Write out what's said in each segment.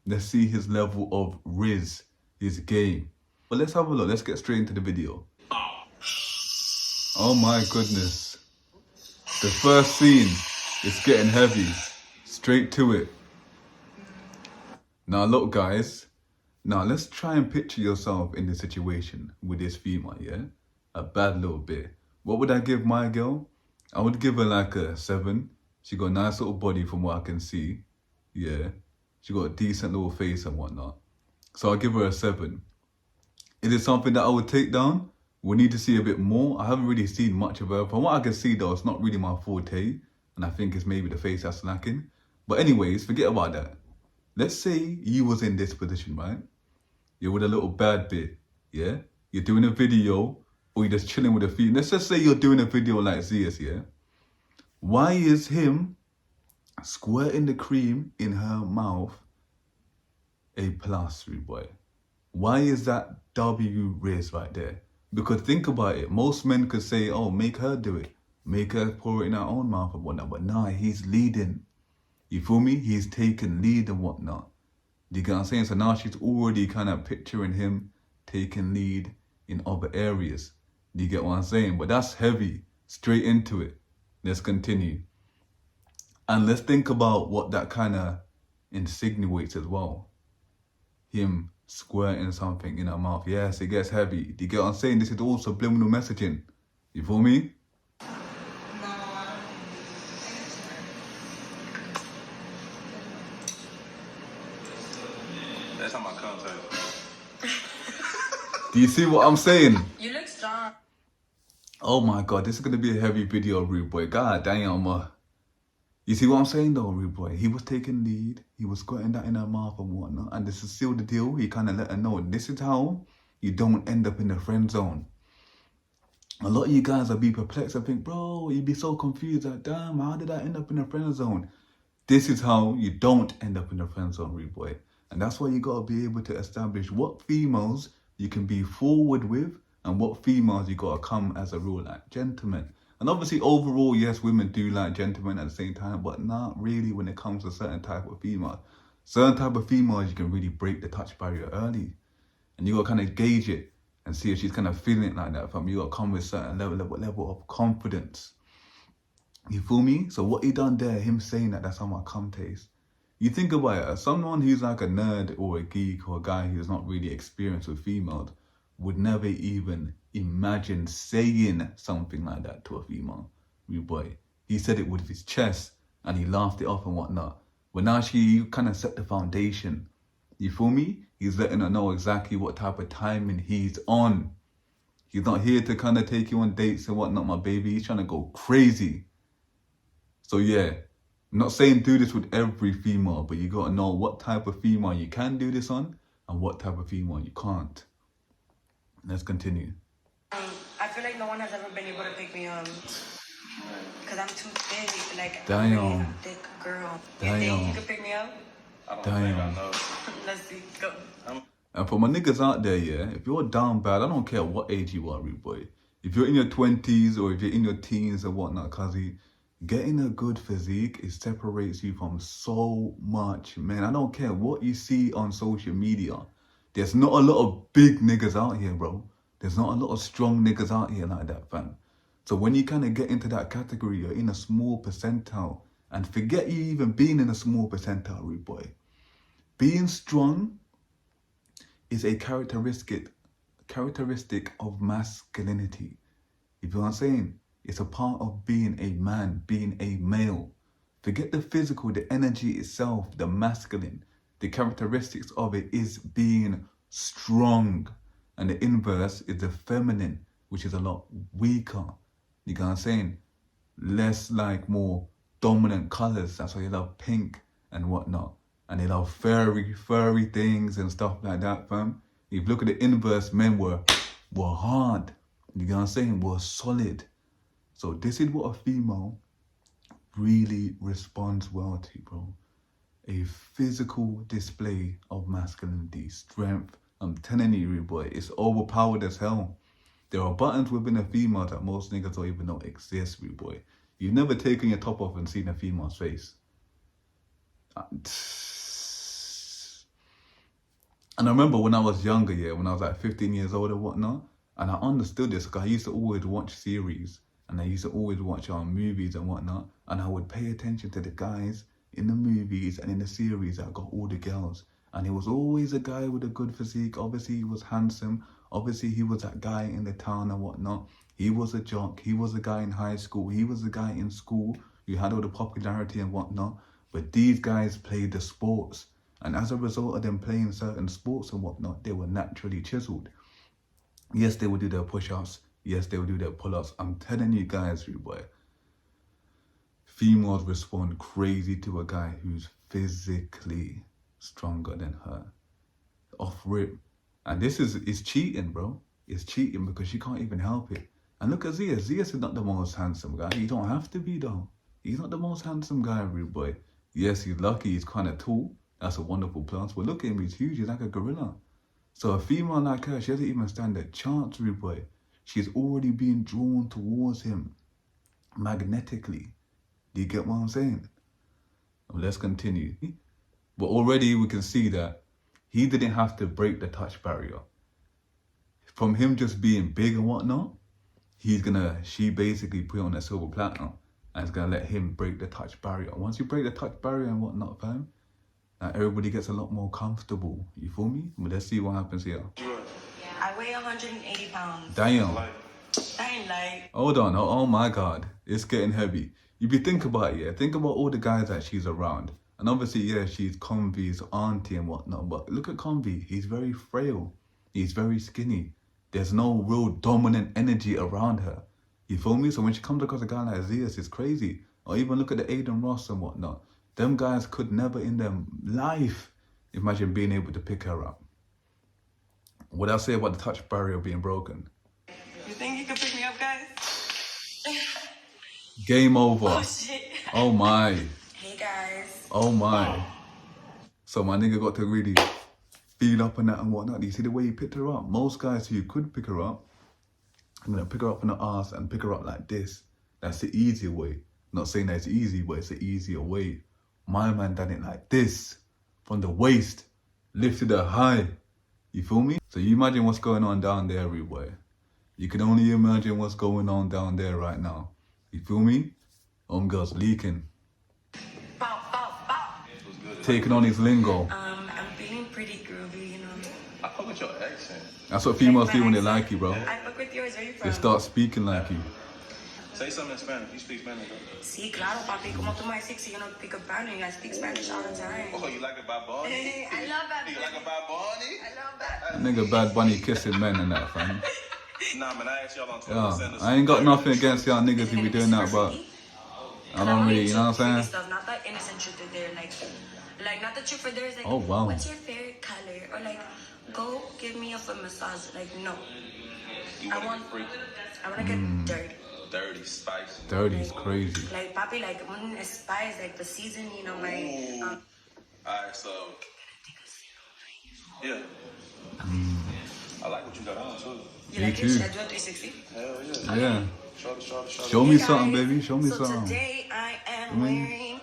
Let's see his level of riz, his game. But let's have a look. Let's get straight into the video. Oh my goodness. The first scene is getting heavy. Straight to it. Now look guys. Now let's try and picture yourself in this situation with this female, yeah? A bad little bit. What would I give my girl? I would give her like a 7. She got a nice little body from what I can see. Yeah. She got a decent little face and whatnot. So I'll give her a 7. Is it something that I would take down? We need to see a bit more. I haven't really seen much of her. From what I can see though, it's not really my forte. And I think it's maybe the face that's lacking. But anyways, forget about that. Let's say you was in this position, right? You're with a little bad bit, yeah? You're doing a video or you're just chilling with a female. Let's just say you're doing a video like this, yeah? Why is him squirting the cream in her mouth a plus, rude boy? Why is that W raised right there? Because think about it. Most men could say, oh, make her do it. Make her pour it in her own mouth and whatnot. But nah, he's leading. You feel me? He's taking lead and whatnot. Do you get what I'm saying? So now she's already kind of picturing him taking lead in other areas. Do you get what I'm saying? But that's heavy. Straight into it. Let's continue. And let's think about what that kind of insinuates as well. Him squirting something in her mouth. Yes, it gets heavy. Do you get what I'm saying? This is all subliminal messaging. You feel me? That's how my contact. Do you see what I'm saying? You look strong. Oh my God, this is going to be a heavy video, rude boy. God damn. You see what I'm saying though, rude boy? He was taking lead. He was squirting that in her mouth and whatnot. And this is still the deal. He kind of let her know. This is how you don't end up in the friend zone. A lot of you guys will be perplexed and think, bro, you'd be so confused. Like, damn, how did I end up in the friend zone? This is how you don't end up in the friend zone, rude boy. And that's why you got to be able to establish what females you can be forward with and what females you got to come as a real like gentleman. And obviously overall, yes, women do like gentlemen at the same time, but not really when it comes to certain type of females. Certain type of females, you can really break the touch barrier early. And you got to kind of gauge it and see if she's kind of feeling it like that. You got to come with certain level of confidence. You feel me? So what he done there, him saying that that's how my cum tastes. You think about it, as someone who's like a nerd or a geek or a guy who's not really experienced with females would never even imagine saying something like that to a female. You boy. He said it with his chest and he laughed it off and whatnot. But now she kind of set the foundation. You feel me? He's letting her know exactly what type of timing he's on. He's not here to kind of take you on dates and whatnot, my baby. He's trying to go crazy. So yeah, I'm not saying do this with every female, but you got to know what type of female you can do this on and what type of female you can't. Let's continue. I feel like no one has ever been able to pick me up. Because I'm too thick. Like, Damn. I'm a thick girl. You think you could pick me up? I don't Damn. think I know. Let's see. Go. And for my niggas out there, yeah, if you're down bad, I don't care what age you are, rude boy. If you're in your 20s or if you're in your teens or whatnot, cuzzy, getting a good physique, it separates you from so much, man. I don't care what you see on social media. There's not a lot of big niggas out here, bro. There's not a lot of strong niggas out here like that, fam. So when you kind of get into that category, you're in a small percentile. And forget you even being in a small percentile, rude boy. Being strong is a characteristic of masculinity. You feel what I'm saying? It's a part of being a man, being a male. Forget the physical, the energy itself, the masculine. The characteristics of it is being strong. And the inverse is the feminine, which is a lot weaker. You get what I'm saying? Less like more dominant colors. That's why you love pink and whatnot. And they love furry things and stuff like that, fam. If you look at the inverse, men were hard. You get what I'm saying? Were solid. So this is what a female really responds well to, bro. A physical display of masculinity, strength. I'm telling you, boy, it's overpowered as hell. There are buttons within a female that most niggas don't even know exist, rude boy. You've never taken your top off and seen a female's face. And I remember when I was younger, yeah, when I was like 15 years old or whatnot, and I understood this because I used to always watch series and I used to always watch movies and whatnot, and I would pay attention to the guys in the movies and in the series that got all the girls. And he was always a guy with a good physique. Obviously, he was handsome. Obviously, he was that guy in the town and whatnot. He was a jock. He was a guy in high school. He was a guy in school who had all the popularity and whatnot. But these guys played the sports. And as a result of them playing certain sports and whatnot, they were naturally chiseled. Yes, they would do their push-ups. Yes, they would do their pull-ups. I'm telling you guys, boy, females respond crazy to a guy who's physically stronger than her. Off rip. And this is cheating, bro. It's cheating because she can't even help it. And look at Zias. Zias is not the most handsome guy. He don't have to be, though. He's not the most handsome guy, rude boy. Yes, he's lucky. He's kind of tall. That's a wonderful plus. But look at him. He's huge. He's like a gorilla. So a female like her, she doesn't even stand a chance, rude boy. She's already being drawn towards him magnetically. Do you get what I'm saying? Well, let's continue. But already we can see that he didn't have to break the touch barrier. From him just being big and whatnot, she basically put on a silver platinum and it's gonna let him break the touch barrier. Once you break the touch barrier and whatnot, fam, now everybody gets a lot more comfortable. You feel me? But let's see what happens here. I weigh 180 pounds. Damn. I ain't like. Hold on. Oh my God. It's getting heavy. If you think about it, yeah, think about all the guys that she's around. And obviously, yeah, she's Konvys auntie and whatnot. But look at Konvy. He's very frail. He's very skinny. There's no real dominant energy around her. You feel me? So when she comes across a guy like Zias, it's crazy. Or even look at the Aiden Ross and whatnot. Them guys could never in their life imagine being able to pick her up. What I say about the touch barrier being broken? You think you can pick me up, guys? Game over. Oh, shit. Oh my. Hey, guys. Oh my. So my nigga got to really feel up and that and whatnot. You see the way he picked her up? Most guys who could pick her up, I'm gonna pick her up in the ass and pick her up like this. That's the easier way. Not saying that it's easy, but it's the easier way. My man done it like this. From the waist. Lifted her high. You feel me? So you imagine what's going on down there, everywhere. You can only imagine what's going on down there right now. You feel me? Girl's leaking. Bow, bow, bow. Taking on his lingo. I'm feeling pretty groovy, you know. I fuck with your accent. That's what females do when they like you, bro. I fuck with yours. Where you from? They start speaking like you. Say something in Spanish. You speak Spanish, though. Sí, claro, papi. Como tú me dices, si yo no pick up Spanish, I speak Spanish all the time. Oh, you like a Bad Bunny? I love that. You like a Bad Bunny? I love that. Nigga Bad Bunny kissing men and that, fam. Nah, man, I asked y'all on Twitter. Yeah, I ain't got nothing against y'all niggas who be doing that, but I don't really, you know what I'm saying? Stuff, not that innocent truth is there, like not the truth for there is like, Oh, wow. what's your favorite color? Or like, go give me a foot massage. Like, no. You I want to get dirty. dirty, spicy. Dirty's crazy. Like, papi, like, when it's spice, like, the season, you know, my... Alright, so... Yeah. I like what you got on, too. You Me like too. it? Should I do a 360? Hell yeah. Yeah. Show Show me Hey, something, guys. baby. Show me so something. Today I am wearing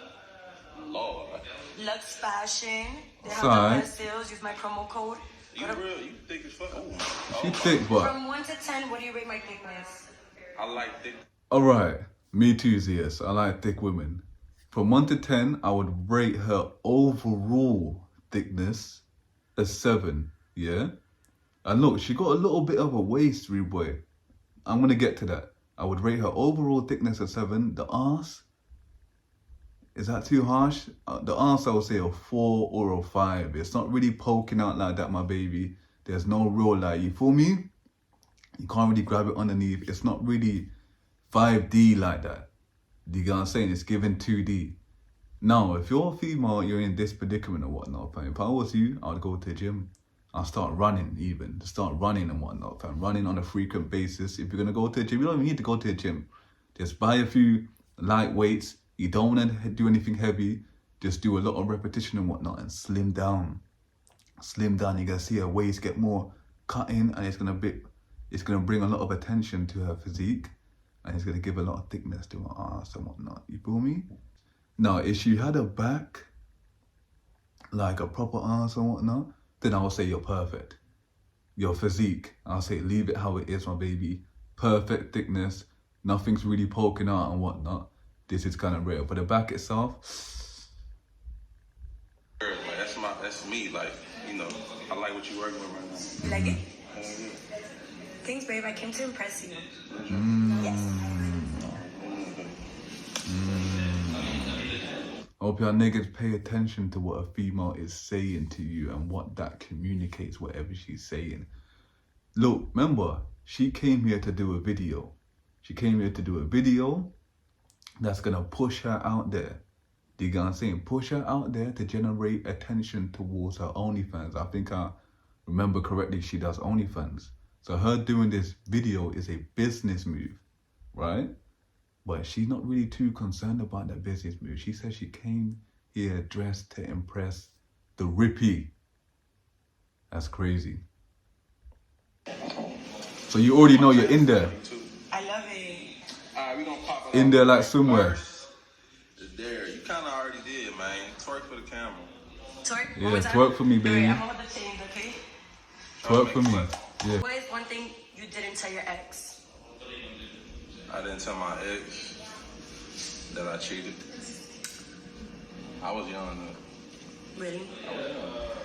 Lord. Lux Fashion. They have Sorry. the best sales. Use my promo code. You real, you thick as fuck. She thick, but... From 1 to 10, what do you rate my thickness? I like thick. Alright, me too, Zias. I like thick women. From 1 to 10, I would rate her overall thickness a 7, yeah? And look, she got a little bit of a waist, rude boy. I'm gonna get to that. I would rate her overall thickness a 7. The arse, is that too harsh? The arse, I would say a 4 or a 5. It's not really poking out like that, my baby. There's no real like, you feel me? You can't really grab it underneath. It's not really 5D like that. Do you get what I'm saying? It's given 2D. Now, if you're a female, you're in this predicament or whatnot, fam. If I was you, I would go to the gym. I'll start running even. Start running and whatnot, fam. Running on a frequent basis. If you're going to go to the gym, you don't even need to go to the gym. Just buy a few light weights. You don't want to do anything heavy. Just do a lot of repetition and whatnot and slim down. Slim down. You're going to see her waist get more cut in and it's going to bring a lot of attention to her physique. And it's going to give a lot of thickness to her ass and whatnot. You feel me? Now, if she had a back, like a proper ass and whatnot, then I'll say you're perfect. Your physique, I'll say leave it how it is, my baby. Perfect thickness, nothing's really poking out and whatnot. This is kind of real. But the back itself, Like, that's me. Like, you know, I like what you're working with right now. You like it? Hell yeah. Thanks, babe. I came to impress you. Yes. hope y'all niggas pay attention to what a female is saying to you and what that communicates, whatever she's saying. Look, remember, she came here to do a video. She came here to do a video that's gonna push her out there. Do you get what I'm saying? Push her out there to generate attention towards her OnlyFans. I think I remember correctly, she does OnlyFans. So her doing this video is a business move, right? But she's not really too concerned about that business move. She says she came here dressed to impress the Rippy. That's crazy. So you already know you're in there. I love it. Alright, we gonna pop it In off. there like somewhere. First is there. You kinda already did, man. Twerk for the camera. Twerk? Yeah, One more time? twerk for me, baby. Wait, I'm about to change, okay? Twerk for me. Yeah. What is one thing you didn't tell your ex? I didn't tell my ex that I cheated. I was young though. Really?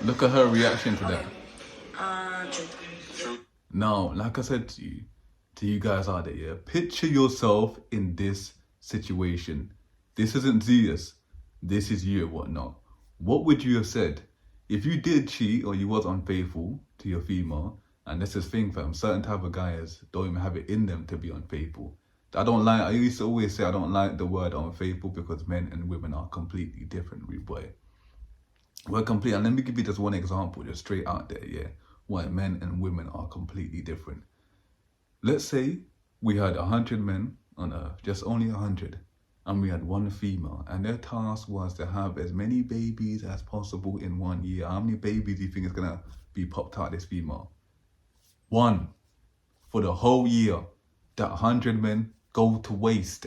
Look at her reaction to that. Truth. True. Now, like I said to you guys out there, yeah, picture yourself in this situation. This isn't Zeus. This is you and whatnot. What would you have said if you did cheat or you was unfaithful to your female? And this is thing, fam. Certain type of guys don't even have it in them to be unfaithful. I used to always say I don't like the word unfaithful because men and women are completely different, rude boy. We're complete, and let me give you just one example, just straight out there, yeah. Why men and women are completely different. Let's say we had 100 men on earth, just only 100, and we had one female, and their task was to have as many babies as possible in 1 year. How many babies do you think is gonna be popped out this female? 1 for the whole year. That 100 men go to waste,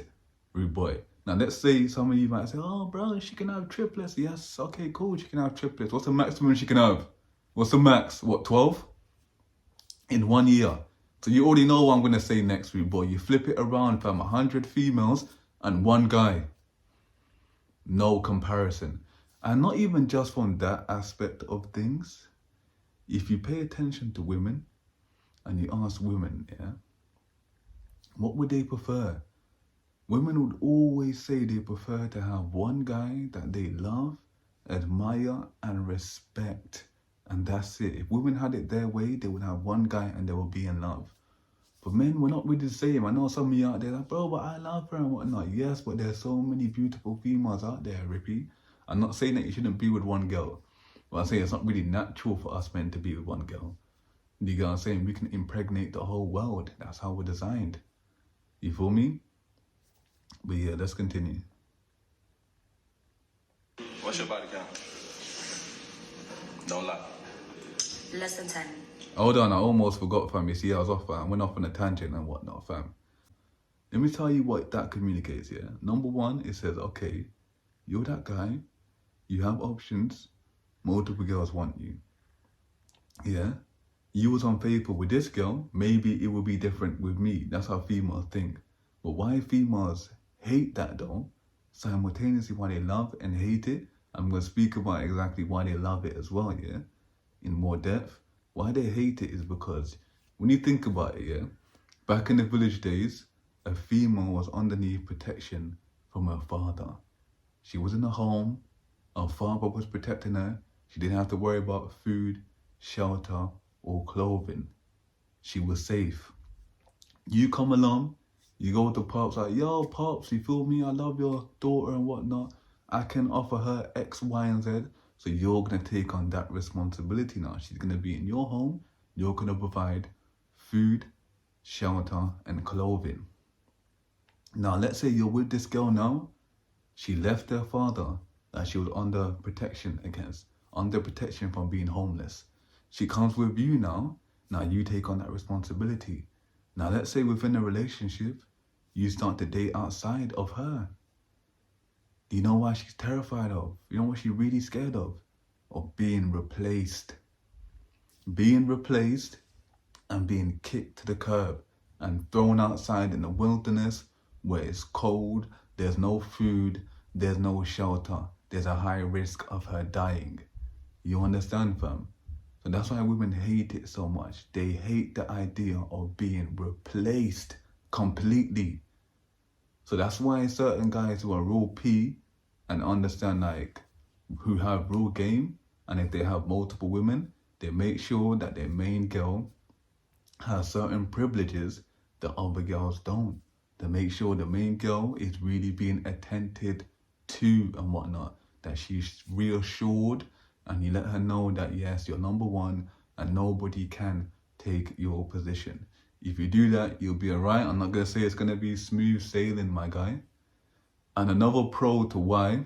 rude boy. Now let's say some of you might say, oh bro, she can have triplets. Yes, okay, cool, she can have triplets. What's the maximum she can have? What's the max? What, 12? In 1 year. So you already know what I'm gonna say next, rude boy. You flip it around, fam, 100 females and 1 guy. No comparison. And not even just from that aspect of things. If you pay attention to women and you ask women, yeah, what would they prefer? Women would always say they prefer to have one guy that they love, admire, and respect. And that's it. If women had it their way, they would have one guy and they would be in love. For men, we're not really the same. I know some of you out there like, bro, but I love her and whatnot. Yes, but there's so many beautiful females out there, Rippy. I'm not saying that you shouldn't be with one girl. But I'm saying it's not really natural for us men to be with one girl. You get what I'm saying? We can impregnate the whole world. That's how we're designed. You feel me? But yeah, let's continue. What's your body count? Don't lie. Less than 10. Hold on, I almost forgot, fam. You see, I was off, fam. I went off on a tangent and whatnot, fam. Let me tell you what that communicates, yeah? Number 1, it says, okay, you're that guy. You have options. Multiple girls want you. Yeah? You was unfaithful with this girl. Maybe it will be different with me. That's how females think. But why females hate that though, simultaneously why they love and hate it, I'm going to speak about exactly why they love it as well, yeah? In more depth. Why they hate it is because when you think about it, yeah, back in the village days, a female was underneath protection from her father. She was in a home, her father was protecting her. She didn't have to worry about food, shelter, or clothing. She was safe. You come along, you go to Pops like, yo, Pops, you feel me? I love your daughter and whatnot. I can offer her X, Y, and Z. So you're going to take on that responsibility now. She's going to be in your home. You're going to provide food, shelter, and clothing. Now, let's say you're with this girl now. She left her father that she was under protection against, under protection from being homeless. She comes with you now. Now you take on that responsibility. Now, let's say within a relationship, you start to date outside of her. Do you know why she's terrified of? You know what she's really scared of? Of being replaced. being replaced and being kicked to the curb and thrown outside in the wilderness where it's cold, there's no food, there's no shelter, there's a high risk of her dying. You understand, fam? So that's why women hate it so much. They hate the idea of being replaced completely. So that's why certain guys who are real P and understand, like, who have real game, and if they have multiple women, they make sure that their main girl has certain privileges that other girls don't. They make sure the main girl is really being attended to and whatnot, that she's reassured, and you let her know that yes, you're number one and nobody can take your position. If you do that, you'll be alright. I'm not gonna say it's gonna be smooth sailing, my guy. And another pro to why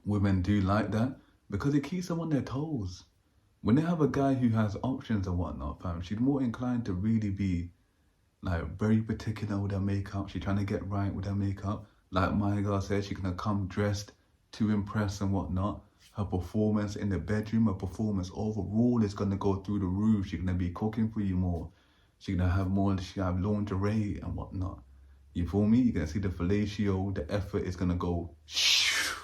women do like that, because it keeps them on their toes. When they have a guy who has options and whatnot, fam, she's more inclined to really be like very particular with her makeup. She's trying to get right with her makeup. Like my girl said, she's gonna come dressed to impress and whatnot. Her performance in the bedroom, her performance overall is gonna go through the roof. She's gonna be cooking for you more. She's gonna have more, she have lingerie and whatnot. You feel me? You're gonna see the fellatio, the effort is gonna go shoo.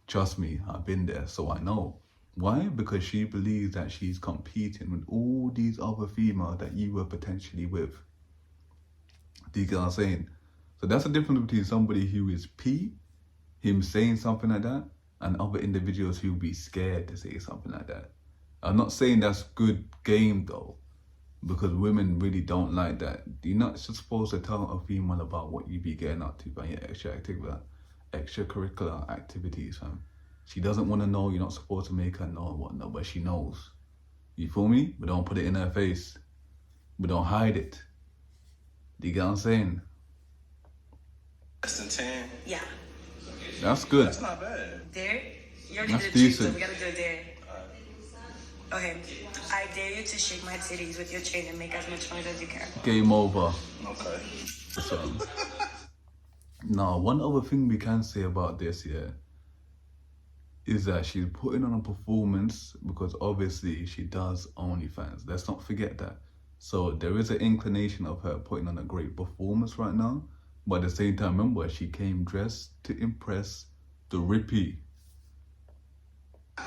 Trust me, I've been there, so I know. Why? Because she believes that she's competing with all these other females that you were potentially with. Do you get what I'm saying? So that's the difference between somebody who is P, him saying something like that, and other individuals who be scared to say something like that. I'm not saying that's good game though, because women really don't like that. You're not supposed to tell a female about what you be getting up to by your extracurricular activities, fam. She doesn't want to know, you're not supposed to make her know and whatnot, but she knows. You feel me? But don't put it in her face. But don't hide it. Do you get what I'm saying? Less than 10? Yeah. That's good. That's not bad. Dare? You already That's did a treat, so decent. we gotta do a dare. Okay. I dare you to shake my titties with your chain and make as much noise as you can. Game over. Okay. So, now, one other thing we can say about this, yeah, is that she's putting on a performance because obviously she does OnlyFans. Let's not forget that. So there is an inclination of her putting on a great performance right now, but at the same time, remember, she came dressed to impress the Rippy. That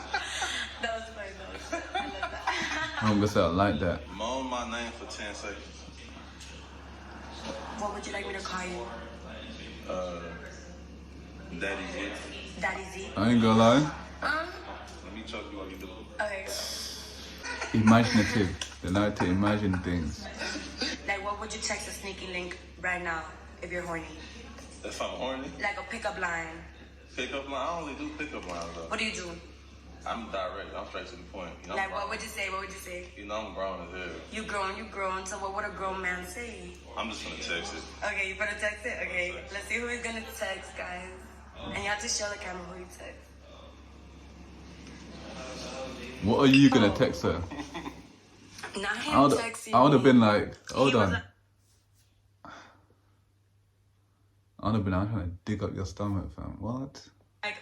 was funny, though. I love that. I'm gonna say I like that. Moan my name for 10 seconds. What would you like me to call you? Daddy Z. Daddy Z? I ain't gonna lie. Let me choke you while you do it. Okay. Imaginative. They like to imagine things. Like, what would you text a sneaky link right now if you're horny? If I'm horny, Like a pickup line. pickup line. I only do pickup lines though. What do you do? I'm direct. I'm straight to the point. You know, Like, what would you say? What would you say? You know I'm grown as hell. You grown. So what would a grown man say? I'm just gonna text it. Okay, you better text it? Okay, let's see who he's gonna text, guys. And you have to show the camera who you text. What are you gonna text her? Not him I would texting have me. been like, hold He was on. I would have been, I'm trying to dig up your stomach, fam. What? Like,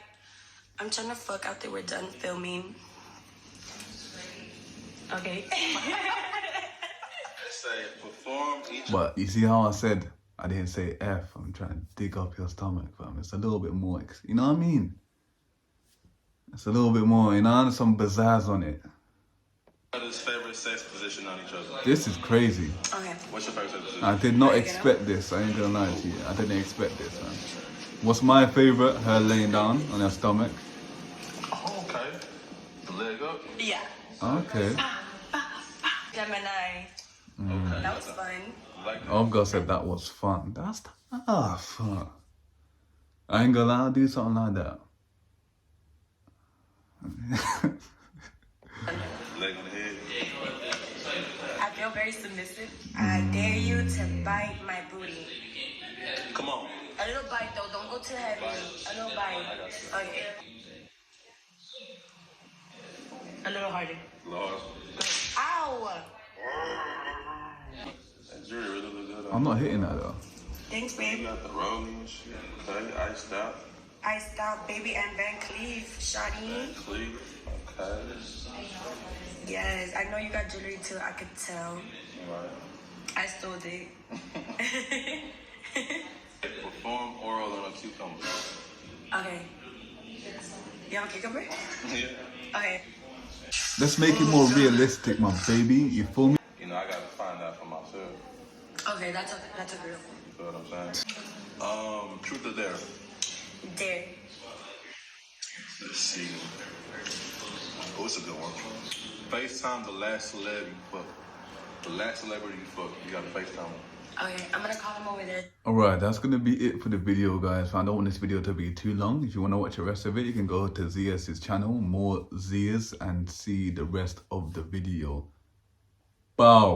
I'm trying to fuck after we're done filming. Okay. Say perform each. But you see how I said I didn't say F. I'm trying to dig up your stomach, fam. It's a little bit more, you know what I mean? It's a little bit more, you know, some pizzazz on it. Other's favorite sex position on each other. This is crazy. Okay. What's your favorite sex position? I did not expect this. I ain't gonna lie to you. I didn't expect this, man. What's my favorite? Her laying down on her stomach. Oh, okay. The leg up. Yeah. Okay. Gemini. Okay. That was fun. Like that. Olga said that was fun. That's tough. I ain't gonna lie, I'll do something like that. Leg on the head. I feel very submissive. I dare you to bite my booty. Come on. A little bite though, don't go too heavy. A little bite. Okay. A little harder. Lord. Ow! That jewelry really look good. I'm not hitting that though. Thanks, You babe. got the rolling and shit. Okay, iced out. Iced out, baby, and Van Cleef, Shawty. Cleave. Okay. Yes, I know you got jewelry too. I could tell. Right. I stole it. Perform oral on a cucumber. Okay. You have a cucumber? Yeah. Okay. Let's make it more realistic, my baby. You feel me? You know, I gotta find out for myself. Okay, that's a real one. You feel what I'm saying? Truth or dare? Dare. Let's see. Oh, it's a good one. FaceTime the last celeb you fucked. The last celebrity you fucked. You gotta FaceTime them. Okay, I'm gonna call him over there. Alright, that's gonna be it for the video, guys. I don't want this video to be too long. If you want to watch the rest of it, you can go to Zia's channel, more Zia's, and see the rest of the video. Bow.